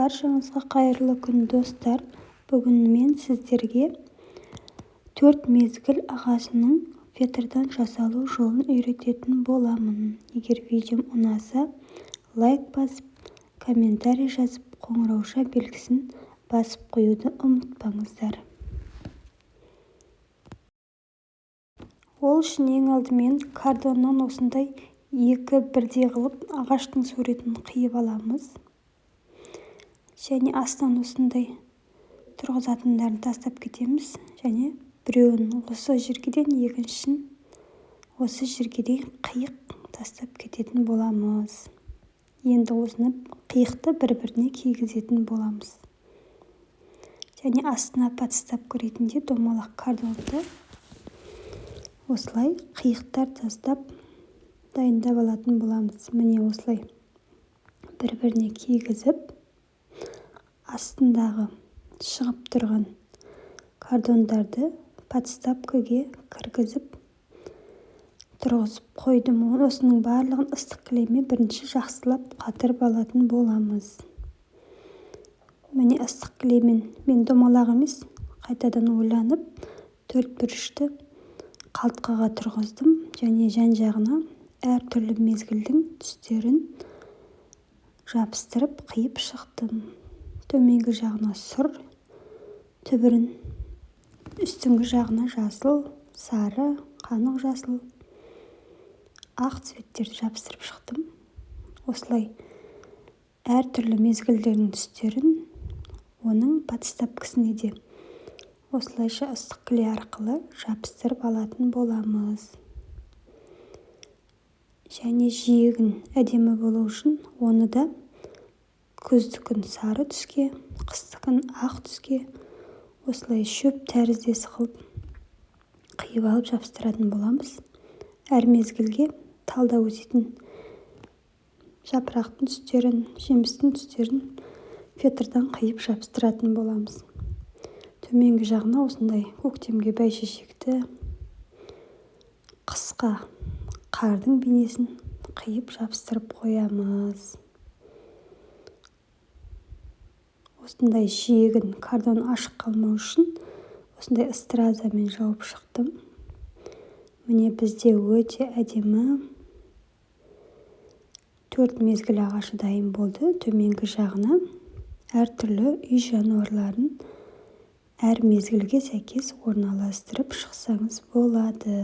Баршаңызға қайырлы күн достар. Бүгін мен сіздерге 4 мезгіл ағашының фетрдан жасалу жолын үйрететін боламын. Егер видеом ұнаса, лайк басып, комментарий жазып, қоңырауша белгісін басып қоюды ұмытпаңыздар. Ол үшін ең алдымен картоннан осындай екі бірдей қылып ағаштың суретін қиып аламыз. Және астынан осындай тұрғызатындарын тастап кетеміз. Және біреуін осы жергеден, екіншісін осы жергеден қиық тастап кететін боламыз. Енді осыны қиықты бір-біріне кигізетін боламыз. Және астына подставка көретінде домалақ картонды осылай қиықтар тастап дайындап алатын боламыз. Міне осылай бір-біріне кигізіп, астындағы шығып тұрған картондарды подставкаға кіргізіп тұрғызып қойдым. Осының барлығын ыстық кілеммен бірінші жақсылап қатырып алатын боламыз. Міне ыстық кілеммен мен домалақ емес, қайтадан ойланып, төртбұрышты қалтқаға тұрғыздым және жан-жағына әртүрлі мезгілдің түстерін жабыстырып қиып шықтым. Төменгі жағына сұр түбірін, үстіңгі жағына жасыл, сары, қанық жасыл, ақ цветтерді жабыстырып шықтым. Осылай әртүрлі мезгілдердің түстерін оның подставкасына де осылайша ыстық кіле арқылы жабыстырып алатын боламыз. Және жиегін әдемі болу үшін оны да күздікін сары түске, қыстыкін ақ түске осылай шөп тәріздес қылып қиып алып жабыстыратын боламыз. Әр мезгілге талда өсетін жапырақтың түстерін, жемістің түстерін фетрдан қиып жабыстыратын боламыз. Төменгі жағына осындай көктемге бәйшешекті, қысқа қардың бейнесін қиып жабыстырып қоямыз. Осындай жиегін картон ашық қалмау үшін осындай стразамен жауып шықтым. Міне бізде өте әдемі 4 мезгіл ағашы дайын болды. Төменгі жағына әртүрлі үй жануарларын әр мезгілге сәйкес орналастырып шықсаңыз болады.